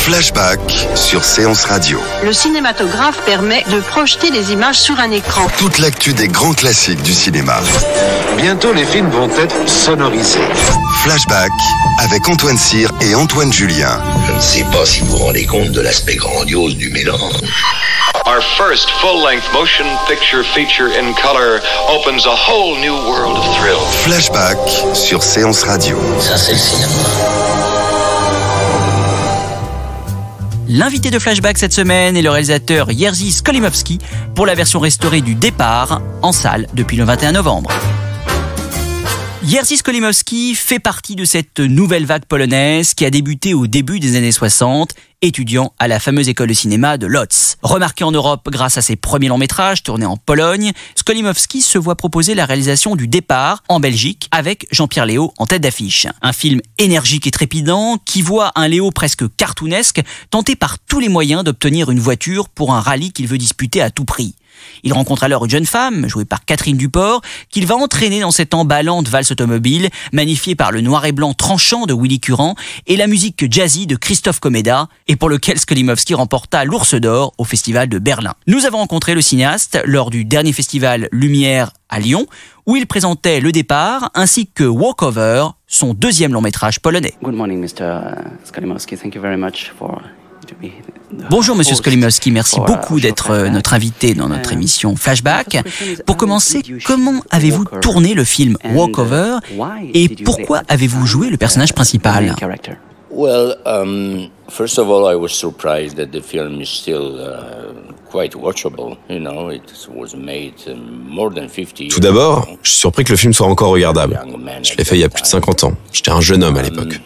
Flashback sur Séance Radio. Le cinématographe permet de projeter les images sur un écran. Toute l'actu des grands classiques du cinéma. Bientôt, les films vont être sonorisés. Flashback avec Antoine Cyr et Antoine Julien. Je ne sais pas si vous vous rendez compte de l'aspect grandiose du mélange. Our first full-length motion picture feature in color opens a whole new world of thrill. Flashback sur Séance Radio. Ça, c'est le cinéma. L'invité de Flashback cette semaine est le réalisateur Jerzy Skolimowski pour la version restaurée du Départ, en salle depuis le 21 novembre. Jerzy Skolimowski fait partie de cette nouvelle vague polonaise qui a débuté au début des années 60, étudiant à la fameuse école de cinéma de Łódź. Remarqué en Europe grâce à ses premiers longs métrages tournés en Pologne, Skolimowski se voit proposer la réalisation du Départ en Belgique avec Jean-Pierre Léaud en tête d'affiche. Un film énergique et trépidant qui voit un Léaud presque cartoonesque tenter par tous les moyens d'obtenir une voiture pour un rallye qu'il veut disputer à tout prix. Il rencontre alors une jeune femme, jouée par Catherine Duport, qu'il va entraîner dans cette emballante valse automobile, magnifiée par le noir et blanc tranchant de Willy Curran et la musique jazzy de Christophe Komeda, et pour lequel Skolimowski remporta l'Ours d'Or au Festival de Berlin. Nous avons rencontré le cinéaste lors du dernier festival Lumière à Lyon, où il présentait Le Départ, ainsi que Walkover, son deuxième long métrage polonais. Good morning, Mr. Skolimowski. Thank you very much for... Bonjour Monsieur Skolimowski, merci beaucoup d'être notre invité dans notre émission Flashback. Pour commencer, comment avez-vous tourné le film Walkover et pourquoi avez-vous joué le personnage principal? Well, first of all, I was surprised that the film is still quite watchable. You know, it was made more than 50 years. Tout d'abord, je suis surpris que le film soit encore regardable. Je l'ai fait il y a plus de 50 ans. J'étais un jeune homme à l'époque.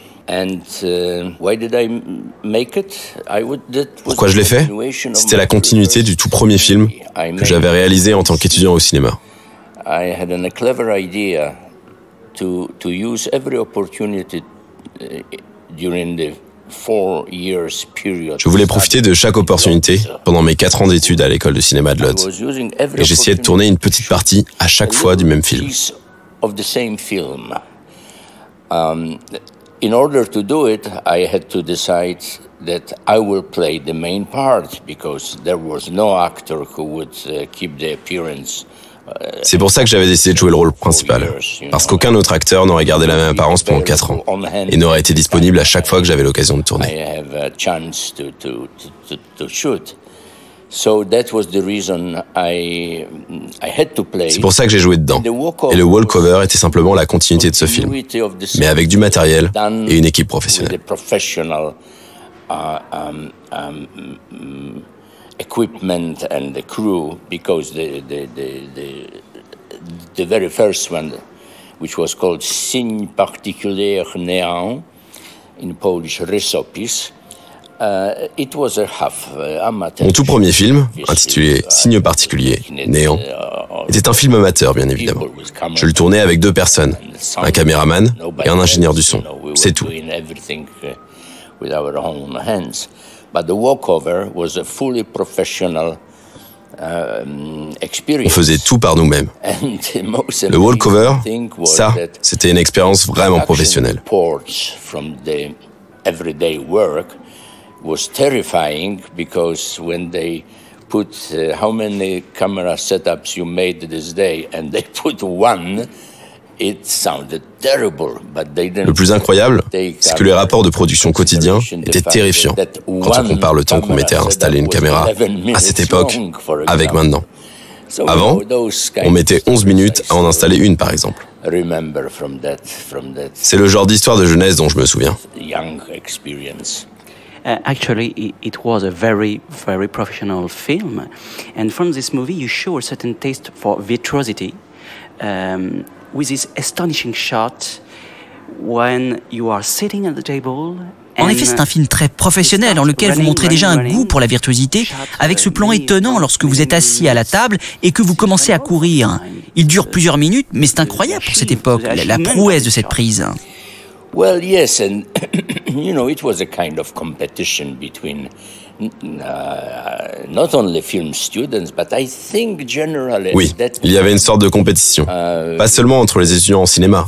Pourquoi je l'ai fait? C'était la continuité du tout premier film que j'avais réalisé en tant qu'étudiant au cinéma. Je voulais profiter de chaque opportunité pendant mes 4 ans d'études à l'école de cinéma de Łódź. Et j'essayais de tourner une petite partie à chaque fois du même film. In order to do it, I had to decide that I will play the main part because there was no actor who would keep the appearance. C'est pour ça que j'avais décidé de jouer le rôle principal, parce qu'aucun autre acteur n'aurait gardé la même apparence pendant 4 ans et n'aurait été disponible à chaque fois que j'avais l'occasion de tourner. C'est pour ça que j'ai joué dedans. Et le Walkover était simplement la continuité de ce film, mais avec du matériel et une équipe professionnelle. Equipment and the crew, because the very first one, which was called Signe particulier néant, in Polish rysopis, it was a half amateur. Mon tout premier film, intitulé Signe particulier néant, était un film amateur, bien évidemment. Je le tournais avec 2 personnes, un caméraman et un ingénieur du son. C'est tout. But the Walkover was a fully professional experience. On faisait tout par nous-mêmes. Le Walkover, ça, c'était une expérience vraiment professionnelle. From the everyday work was terrifying because when they put how many camera setups you made this day and they put one. It sounded terrible, but they didn't. Le plus incroyable, c'est que les rapports de production quotidiens étaient terrifiants quand on compare le temps qu'on mettait à installer une caméra à cette époque avec maintenant. Avant, on mettait 11 minutes à en installer une, par exemple. C'est le genre d'histoire de jeunesse dont je me souviens. Actually, it was a very, very professional film. And from this movie, you show a certain taste for virtuosity. With this astonishing shot when you are sitting at the table. En effet, c'est un film très professionnel dans lequel vous montrez déjà un goût pour la virtuosité avec ce plan étonnant lorsque vous êtes assis à la table et que vous commencez à courir. Il dure plusieurs minutes, mais c'est incroyable pour cette époque, la prouesse de cette prise. Well, yes, and it was a kind of competition between not only film students, but I think generally. Oui, il y avait une sorte de compétition, pas seulement entre les étudiants en cinéma.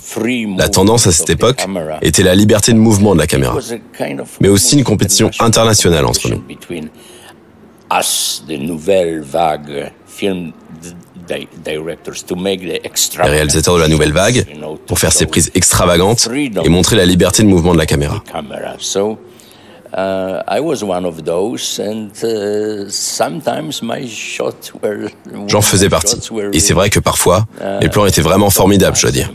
La tendance à cette époque était la liberté de mouvement de la caméra, mais aussi une compétition internationale entre nous. Les réalisateurs de la nouvelle vague, pour faire ces prises extravagantes et montrer la liberté de mouvement de la caméra. J'en faisais partie. Et c'est vrai que parfois, les plans étaient vraiment formidables, je dois dire.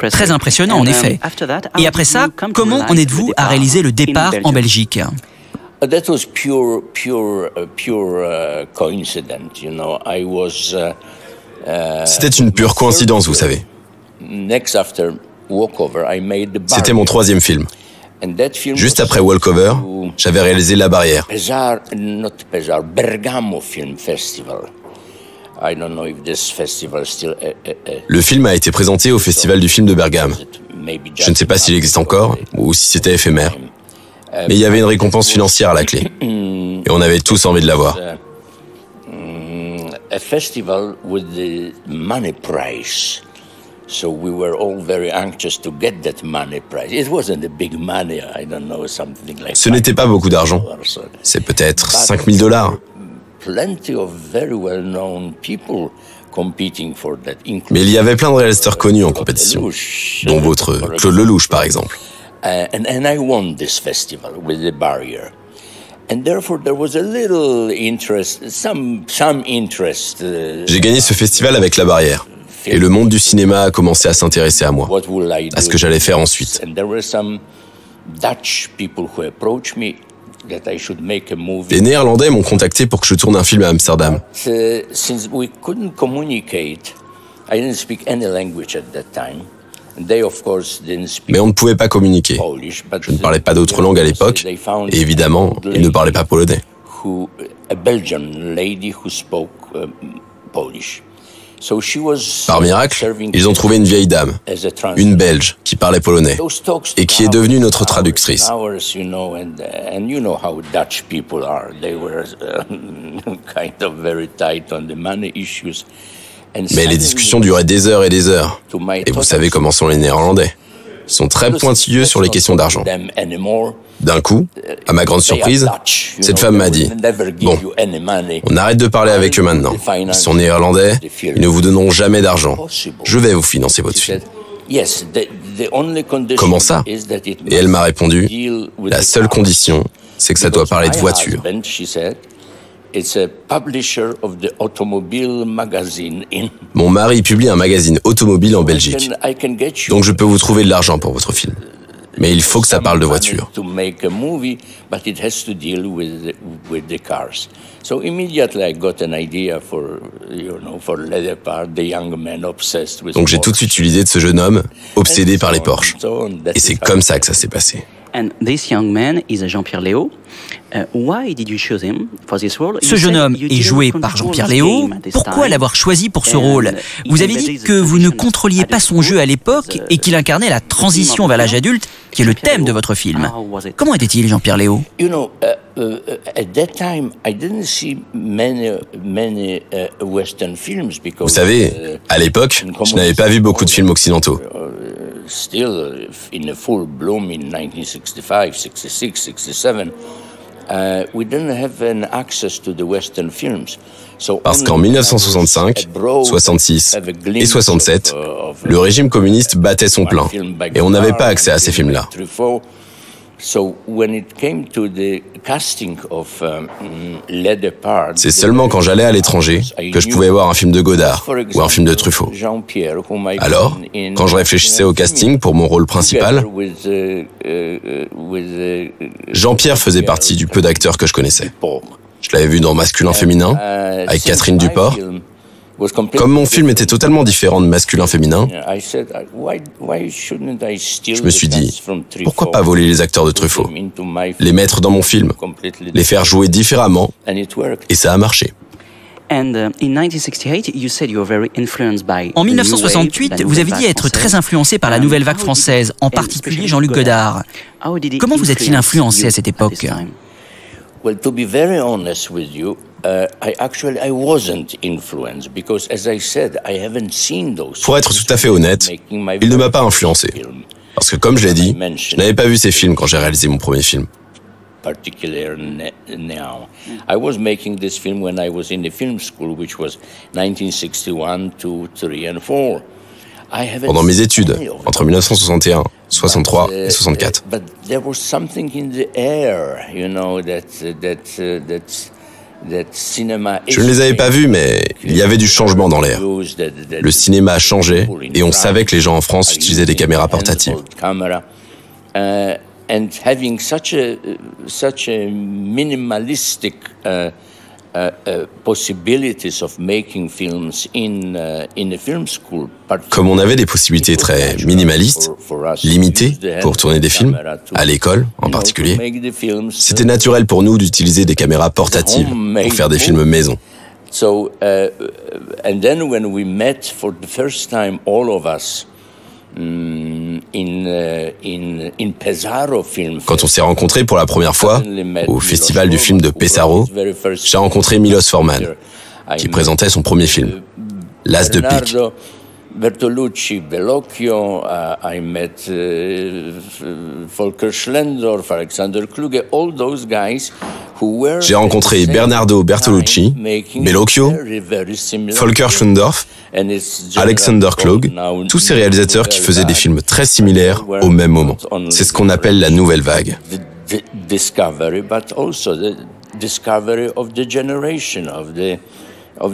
Très impressionnant, en effet. Et après ça, comment en êtes-vous à réaliser le départ en Belgique ? That was pure coincidence, I was. C'était une pure coïncidence, vous savez. Next after Walkover, I made the C'était mon troisième film. Juste après Walkover, j'avais réalisé La Barrière. Bergamo Film Festival. I don't know if this festival still. Le film a été présenté au Festival du film de Bergame. Je ne sais pas s'il existe encore ou si c'était éphémère. Mais il y avait une récompense financière à la clé. Et on avait tous envie de la voir. A festival with the money prize. So we were all very anxious to get that money prize. It wasn't a big money, I don't know, something like. Ce n'était pas beaucoup d'argent. C'est peut-être $5,000. Plenty of very well-known people competing for that. Mais il y avait plein de réalisateurs connus en compétition, dont votre Claude Lelouch, par exemple. And I won this festival with The Barrier. And therefore there was a little interest, some interest. J'ai gagné ce festival avec La Barrière. Et le monde du cinéma a commencé à s'intéresser à moi, à ce que j'allais faire ensuite. Les Néerlandais m'ont contacté pour que je tourne un film à Amsterdam. Mais on ne pouvait pas communiquer. Je ne parlais pas d'autre langue à l'époque, et évidemment, ils ne parlaient pas polonais. Par miracle, ils ont trouvé une vieille dame, une Belge, qui parlait polonais, et qui est devenue notre traductrice. Mais les discussions duraient des heures et des heures. Et vous savez comment sont les Néerlandais. Ils sont très pointilleux sur les questions d'argent. D'un coup, à ma grande surprise, cette femme m'a dit « Bon, on arrête de parler avec eux maintenant. Ils sont néerlandais, ils ne vous donneront jamais d'argent. Je vais vous financer votre film. » Comment ça ? Et elle m'a répondu « La seule condition, c'est que ça doit parler de voiture. » Mon mari publie un magazine automobile en Belgique. Donc je peux vous trouver de l'argent pour votre film. Mais il faut que ça parle de voiture. Donc j'ai tout de suite eu l'idée de ce jeune homme, obsédé par les Porsche. Et c'est comme ça que ça s'est passé. And this young man is Jean-Pierre Léaud. Why did you choose him for this role? Ce jeune homme est joué par Jean-Pierre Léaud. Pourquoi l'avoir choisi pour ce rôle ? Vous avez dit que vous ne contrôliez pas son jeu à l'époque et qu'il incarnait la transition vers l'âge adulte, qui est le thème de votre film. Comment était-il, Jean-Pierre Léaud ? Vous savez, à l'époque, je n'avais pas vu beaucoup de films occidentaux. Still in a full bloom in 1965, 66, 67, we didn't have an access to the Western films. Parce qu'en 1965, 66 et 67, le régime communiste battait son plein et on n'avait pas accès à ces films-là. C'est seulement quand j'allais à l'étranger que je pouvais voir un film de Godard ou un film de Truffaut. Alors, quand je réfléchissais au casting pour mon rôle principal, Jean-Pierre faisait partie du peu d'acteurs que je connaissais. Je l'avais vu dans Masculin-Féminin, avec Catherine Duport. Comme mon film était totalement différent de Masculin-Féminin, je me suis dit, pourquoi pas voler les acteurs de Truffaut, les mettre dans mon film, les faire jouer différemment, et ça a marché. En 1968, vous avez dit être très influencé par la nouvelle vague française, en particulier Jean-Luc Godard. Comment vous a-t-il influencé à cette époque? Well, to be very honest with you, I wasn't influenced because, as I said, I haven't seen those. Pour être tout à fait honnête, il ne m'a pas influencé. Parce que, comme je l'ai dit, je n'avais pas vu ces films quand j'ai réalisé mon premier film. Particularly now, I was making this film when I was in the film school, which was 1961, 2, 3, and 4. Pendant mes études, entre 1961, 63 et 64. But there was something in the air, you know, that cinema. Je ne les avais pas vus, mais il y avait du changement dans l'air. Le cinéma a changé et on savait que les gens en France utilisaient des caméras portatives. And having such a minimalistic possibilities of making films in a film school. Comme on avait des possibilités très minimalistes, limitées pour tourner des films, à l'école en particulier, c'était naturel pour nous d'utiliser des caméras portatives pour faire des films maison. So, and then when we met for the first time, all of us, quand on s'est rencontrés pour la première fois au festival du film de Pesaro, j'ai rencontré Milos Forman, qui présentait son premier film, L'As de pique. Bertolucci, Bellocchio, I met Volker Schlendorf, Alexander Kluge, all those guys who were. J'ai rencontré Bernardo Bertolucci, Bellocchio, Volker Schlendorf, Alexander Kluge, tous ces réalisateurs qui faisaient des films très similaires au même moment. C'est ce qu'on appelle la nouvelle vague. Discovery, but also the discovery of the generation of the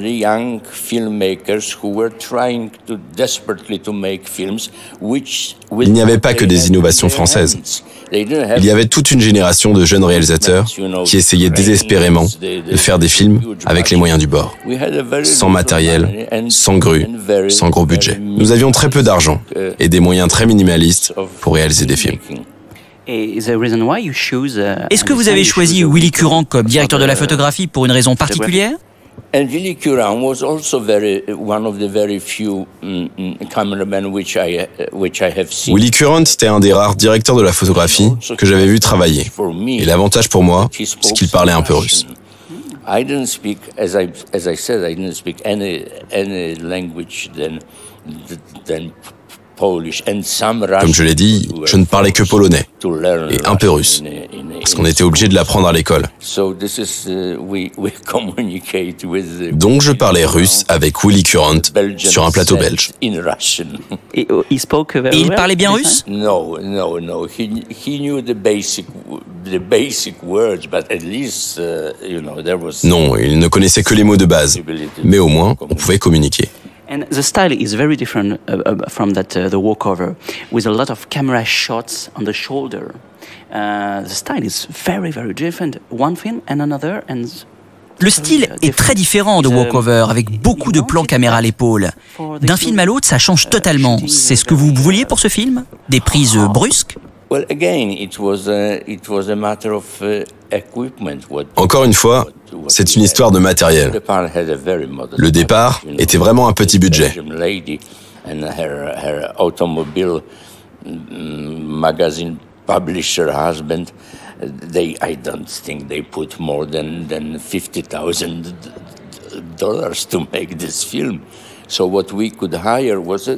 young filmmakers who were trying desperately to make films which. Il n'y avait pas que des innovations françaises. Il y avait toute une génération de jeunes réalisateurs qui essayaient désespérément de faire des films avec les moyens du bord, sans matériel, sans grue, sans gros budget. Nous avions très peu d'argent et des moyens très minimalistes pour réaliser des films. Est-ce que vous avez choisi Willy Curran comme directeur de la photographie pour une raison particulière? And Willy Curran was also one of the very few cameramen which I have seen. Willy Curran était un des rares directeurs de la photographie que j'avais vu travailler. Et l'avantage pour moi, c'est qu'il parlait un peu russe. I didn't speak, as I said, I didn't speak any language than Polish and some Russian. Comme je l'ai dit, je ne parlais que polonais et un peu russe, parce qu'on était obligé de l'apprendre à l'école. Donc je parlais russe avec Willy Curran sur un plateau belge. Et il parlait bien russe? No. He knew the basic words, but at least there was. Non, il ne connaissait que les mots de base, mais au moins on pouvait communiquer. And the style is very different from the walkover, with a lot of camera shots on the shoulder. The style is very, very different. One film and another, and. Le style est très différent de Walkover, avec beaucoup de plans caméra à l'épaule. D'un film à l'autre, ça change totalement. C'est ce que vous vouliez pour ce film? Des prises brusques? Well, again, it was a matter of equipment. Encore une fois, c'est une histoire de matériel. Le départ était vraiment un petit budget. Her automobile magazine publisher husband, I don't think they put more than $50,000 to make this film. So what we could hire was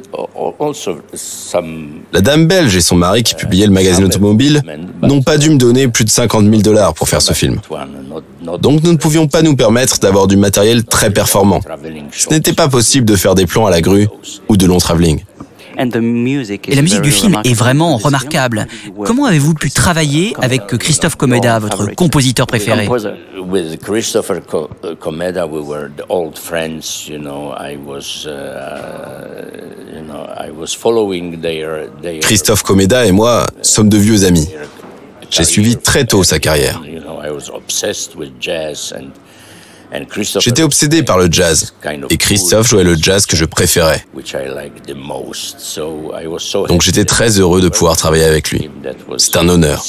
also some. La dame belge et son mari qui publiaient le magazine automobile n'ont pas dû me donner plus de $50,000 pour faire ce film. Donc nous ne pouvions pas nous permettre d'avoir du matériel très performant. Ce n'était pas possible de faire des plans à la grue ou de long travelling. Et la musique du film est vraiment remarquable. Comment avez-vous pu travailler avec Christophe Komeda, votre compositeur préféré? With Christopher Komeda, we were the old friends. I was following their. Christophe Komeda et moi sommes de vieux amis. J'ai suivi très tôt sa carrière. I was obsessed with jazz and. J'étais obsédé par le jazz, et Christophe jouait le jazz que je préférais. Donc j'étais très heureux de pouvoir travailler avec lui. C'est un honneur.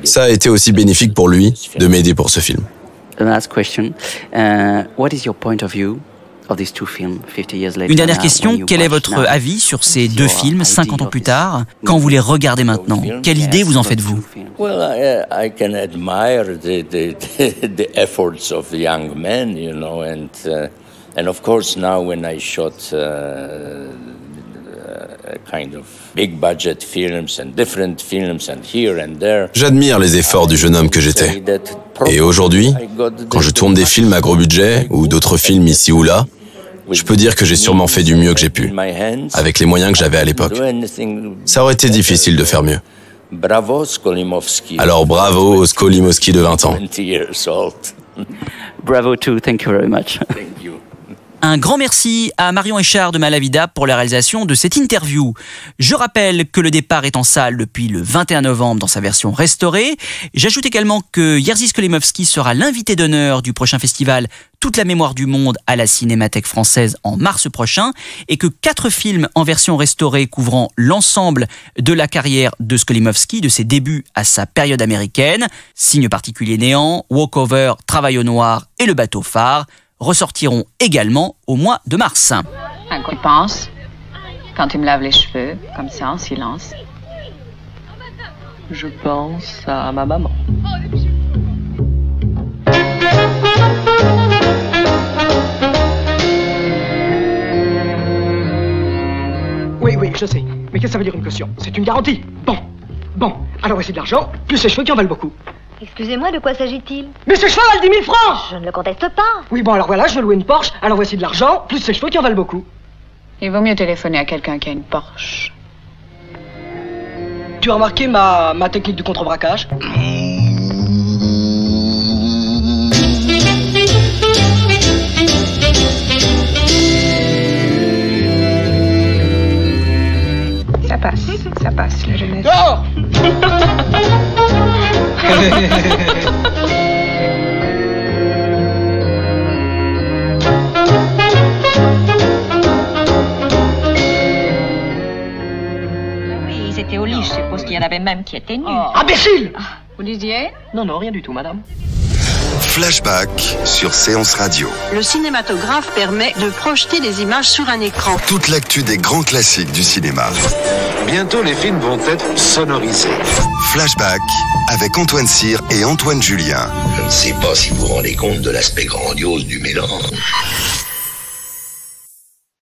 Ça a été aussi bénéfique pour lui de m'aider pour ce film. The last question. What is your point of view of these two films 50 years later? Une dernière question, quel est votre avis sur ces deux films 50 ans plus tard, quand vous les regardez maintenant? Quelle idée vous en faites-vous? Well, I can admire the efforts of the young men, you know, and of course now when I shot kind of big budget films and different films and here and there. J'admire les efforts du jeune homme que j'étais. Et aujourd'hui, quand je tourne des films à gros budget ou d'autres films ici ou là, je peux dire que j'ai sûrement fait du mieux que j'ai pu, avec les moyens que j'avais à l'époque. Ça aurait été difficile de faire mieux. Alors bravo au Skolimowski de 20 ans. Bravo too, thank you very much. Un grand merci à Marion Echard de Malavida pour la réalisation de cette interview. Je rappelle que le départ est en salle depuis le 21 novembre dans sa version restaurée. J'ajoute également que Jerzy Skolimowski sera l'invité d'honneur du prochain festival Toute la mémoire du monde à la Cinémathèque française en mars prochain et que 4 films en version restaurée couvrant l'ensemble de la carrière de Skolimowski, de ses débuts à sa période américaine, Signe particulier néant, Walkover, Travail au noir et Le bateau phare, ressortiront également au mois de mars. À quoi tu penses quand tu me laves les cheveux, comme ça, en silence? Je pense à ma maman. Oui, je sais. Mais qu'est-ce que ça veut dire une caution? C'est une garantie. Bon. Alors voici de l'argent, plus ces cheveux qui en valent beaucoup. Excusez-moi, de quoi s'agit-il? Mais ces cheveux valent 10 000 francs! Je ne le conteste pas. Oui, bon, alors voilà, je veux louer une Porsche, alors voici de l'argent, plus ces cheveux qui en valent beaucoup. Il vaut mieux téléphoner à quelqu'un qui a une Porsche. Tu as remarqué ma technique du contre-braquage? Ça passe, la jeunesse. Dehors! Oui, ils étaient au lit, je suppose qu'il y en avait même qui étaient nus. Imbécile! Vous disiez? Non, rien du tout, madame. Flashback sur Séance Radio. Le cinématographe permet de projeter des images sur un écran. Toute l'actu des grands classiques du cinéma. Bientôt, les films vont être sonorisés. Flashback avec Antoine Cyr et Antoine Julien. Je ne sais pas si vous vous rendez compte de l'aspect grandiose du mélange.